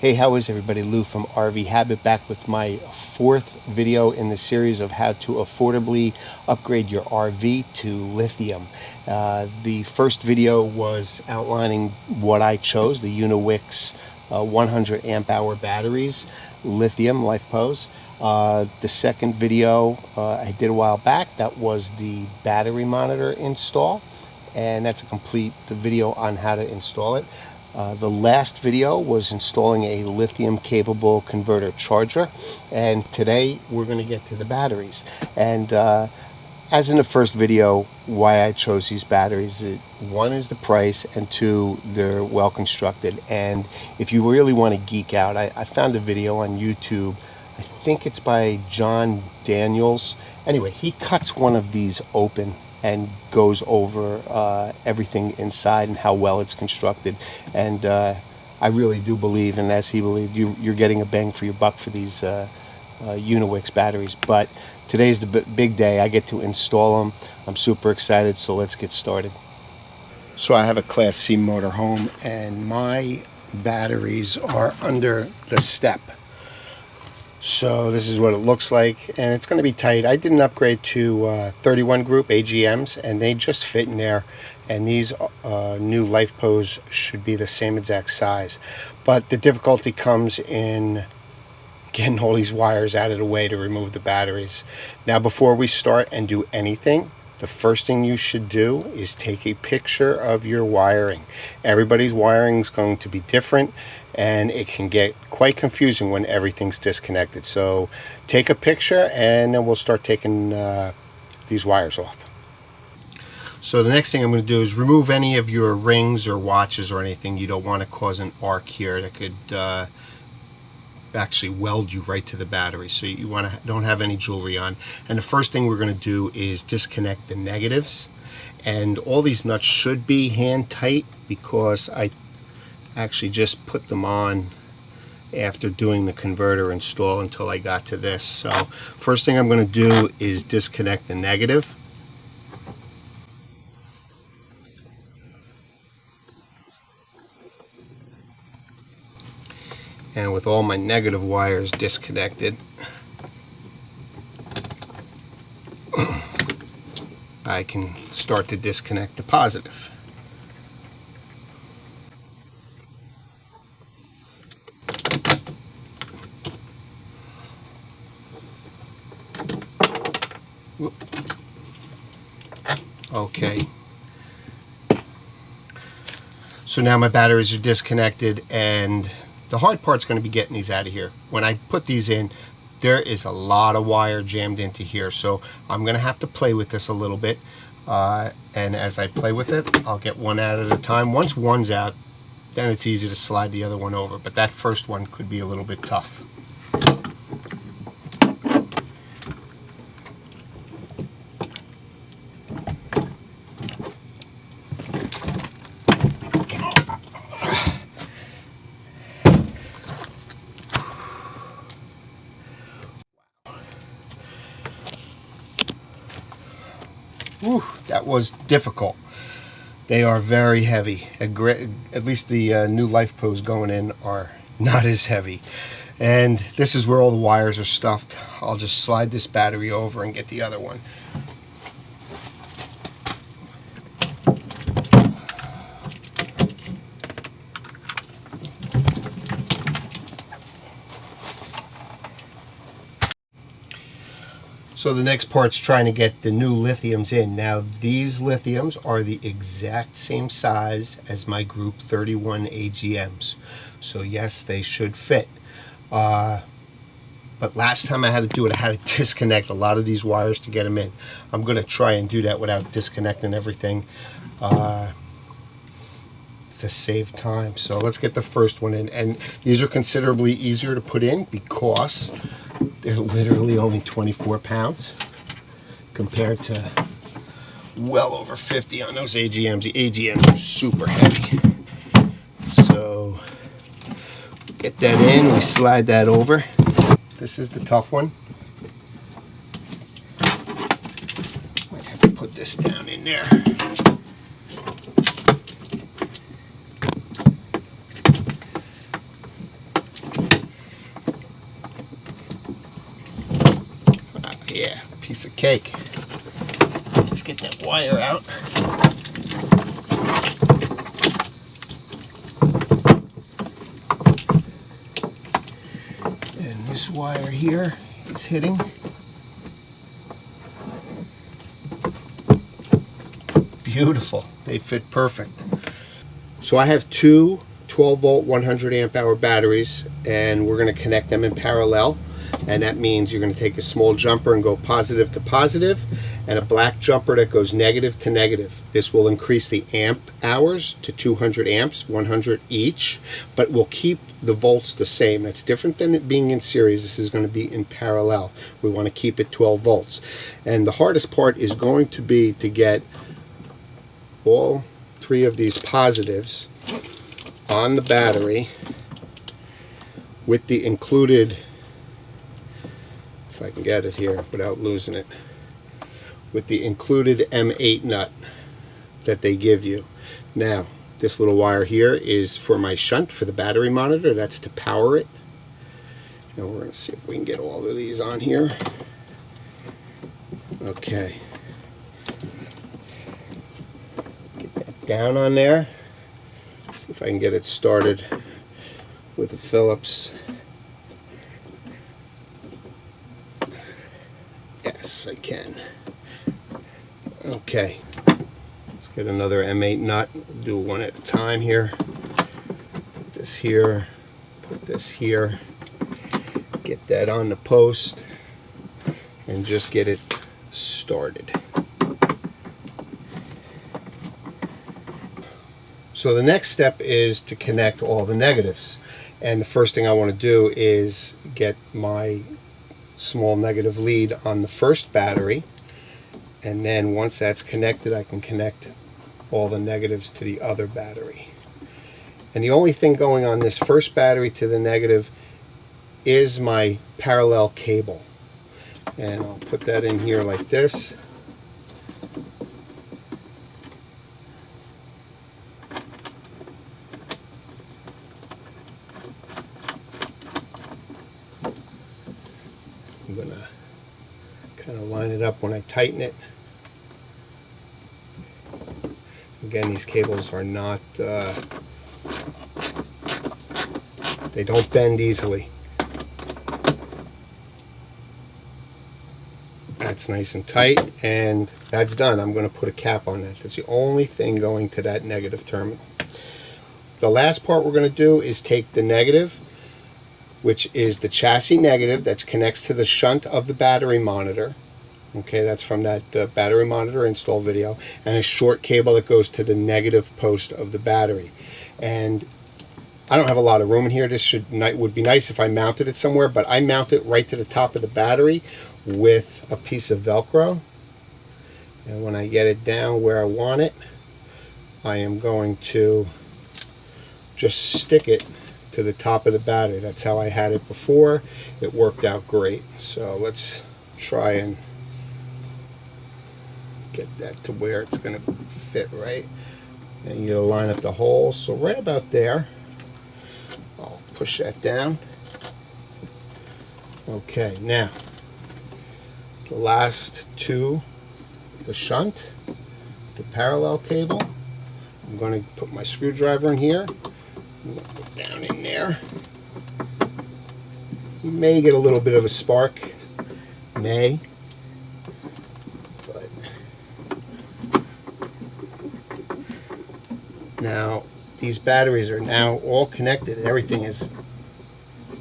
Hey, how is everybody? Lou from RV Habit back with my fourth video in the series of how to affordably upgrade your RV to lithium. The first video was outlining what I chose, the Unowix 100 amp hour batteries, lithium LiFePOs. The second video I did a while back, that was the battery monitor install, and that's a complete video on how to install it. The last video was installing a lithium capable converter charger, and today we're going to get to the batteries. And as in the first video, why I chose these batteries: one is the price, and two, they're well constructed. And if you really want to geek out, I found a video on YouTube. I think it's by John Daniels. Anyway, he cuts one of these open and goes over everything inside and how well it's constructed. And I really do believe, and as he believed, you're getting a bang for your buck for these Unowix batteries. But today's the big day. I get to install them. I'm super excited, so let's get started. So I have a Class C motorhome, and my batteries are under the step. So this is what it looks like, and it's going to be tight. I did an upgrade to 31 group AGMs, and they just fit in there. And these new LiFePOs should be the same exact size. But the difficulty comes in getting all these wires out of the way to remove the batteries. Now, before we start and do anything, the first thing you should do is take a picture of your wiring. Everybody's wiring is going to be different, and it can get quite confusing when everything's disconnected. So take a picture, and then we'll start taking these wires off. So the next thing I'm going to do is remove any of your rings or watches or anything. You don't want to cause an arc here that could actually weld you right to the battery. So you don't have any jewelry on. And the first thing we're going to do is disconnect the negatives. And all these nuts should be hand tight, because I actually just put them on after doing the converter install until I got to this. So first thing I'm going to do is disconnect the negative. And with all my negative wires disconnected, I can start to disconnect the positive. Okay. So now my batteries are disconnected, and the hard part's going to be getting these out of here. When I put these in, there is a lot of wire jammed into here, so I'm going to have to play with this a little bit. And as I play with it, I'll get one out at a time. Once one's out, then it's easy to slide the other one over. But that first one could be a little bit tough. Whew, that was difficult. They are very heavy. At least the new LiFePOs going in are not as heavy. And this is where all the wires are stuffed. I'll just slide this battery over and get the other one. So the next part's trying to get the new lithiums in. Now these lithiums are the exact same size as my group 31 AGMs. So yes, they should fit. But last time I had to do it, I had to disconnect a lot of these wires to get them in. I'm going to try and do that without disconnecting everything. To save time. So let's get the first one in. And these are considerably easier to put in because they're literally only 24 pounds compared to well over 50 on those AGMs. The AGMs are super heavy. So get that in, we slide that over. This is the tough one. Might have to put this down in there. piece of cake. Let's get that wire out. And this wire here is hitting. Beautiful. They fit perfect. So I have two 12 volt 100 amp hour batteries, and we're going to connect them in parallel. And that means you're going to take a small jumper and go positive to positive, and a black jumper that goes negative to negative. This will increase the amp hours to 200 amps, 100 each, but will keep the volts the same. That's different than it being in series. This is going to be in parallel. We want to keep it 12 volts. And the hardest part is going to be to get all three of these positives on the battery with the included, if I can get it here without losing it, with the included M8 nut that they give you. Now, this little wire here is for my shunt for the battery monitor. That's to power it. And we're going to see if we can get all of these on here. Okay. Get that down on there. See if I can get it started with a Phillips. Yes, I can. Okay. Let's get another M8 nut. We'll do one at a time here. Put this here. Put this here. Get that on the post. And just get it started. So the next step is to connect all the negatives. And the first thing I want to do is get my small negative lead on the first battery. And then once that's connected, I can connect all the negatives to the other battery. And the only thing going on this first battery to the negative is my parallel cable. And I'll put that in here like this. I'm going to kind of line it up when I tighten it. Again, these cables are not, they don't bend easily. That's nice and tight, and that's done. I'm going to put a cap on that. That's the only thing going to that negative terminal. The last part we're going to do is take the negative, which is the chassis negative that connects to the shunt of the battery monitor. Okay, that's from that battery monitor install video, and a short cable that goes to the negative post of the battery. And I don't have a lot of room in here. This would be nice if I mounted it somewhere, but I mount it right to the top of the battery with a piece of Velcro. And when I get it down where I want it, I am going to just stick it to the top of the battery. That's how I had it before. It worked out great. So let's try and get that to where it's going to fit right. And you'll line up the holes. So right about there, I'll push that down. Okay, now the last two, the shunt, the parallel cable. I'm going to put my screwdriver in here. I'm going to put down in there. You may get a little bit of a spark, may, but now these batteries are now all connected. Everything is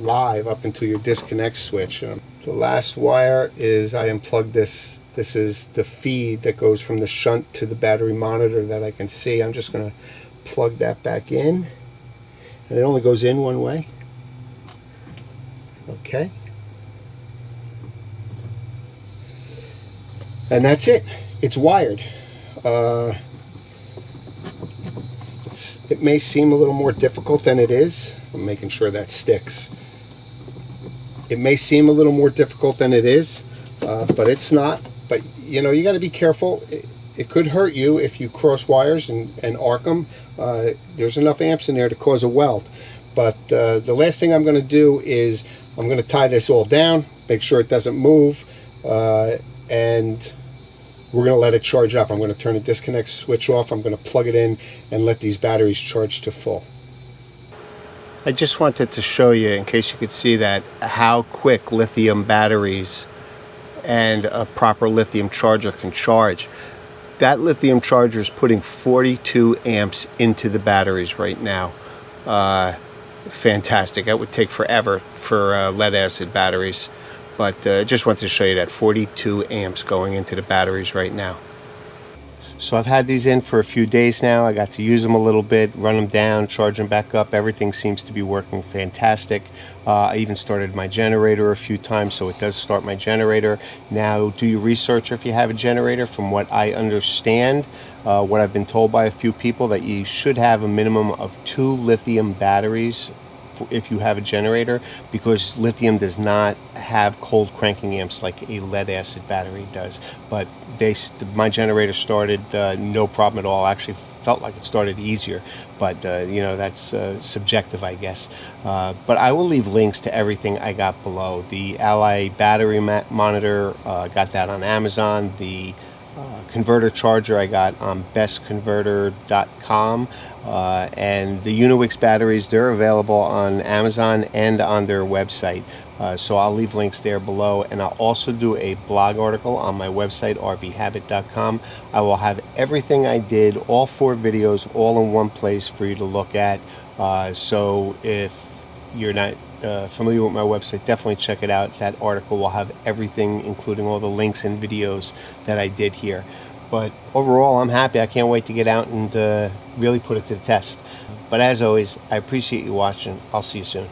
live up until your disconnect switch. The last wire is I unplugged this. This is the feed that goes from the shunt to the battery monitor that I can see. I'm just going to plug that back in. And it only goes in one way. Okay. And that's it. It's wired. It may seem a little more difficult than it is. I'm making sure that sticks. It may seem a little more difficult than it is, but it's not. But you know, you got to be careful. It could hurt you if you cross wires and arc them. There's enough amps in there to cause a weld. But the last thing I'm going to do is I'm going to tie this all down, make sure it doesn't move, and we're going to let it charge up. I'm going to turn the disconnect switch off. I'm going to plug it in and let these batteries charge to full. I just wanted to show you, in case you could see that, how quick lithium batteries and a proper lithium charger can charge. That lithium charger is putting 42 amps into the batteries right now. Fantastic. That would take forever for lead acid batteries, but just wanted to show you that 42 amps going into the batteries right now. So I've had these in for a few days now. I got to use them a little bit, run them down, charge them back up. Everything seems to be working fantastic. I even started my generator a few times, so it does start my generator. Now, do your research if you have a generator. From what I understand, what I've been told by a few people, that you should have a minimum of 2 lithium batteries if you have a generator, because lithium does not have cold cranking amps like a lead acid battery does. But my generator started no problem at all. Actually felt like it started easier, but you know, that's subjective, I guess. But I will leave links to everything I got below. The Ally battery monitor, got that on Amazon. The converter charger I got on bestconverter.com, and the Unowix batteries, they're available on Amazon and on their website. So I'll leave links there below, and I'll also do a blog article on my website, rvhabit.com. I will have everything I did, all 4 videos, all in one place for you to look at. So if you're not familiar with my website, definitely check it out. That article will have everything, including all the links and videos that I did here. But overall, I'm happy. I can't wait to get out and really put it to the test. But as always, I appreciate you watching. I'll see you soon.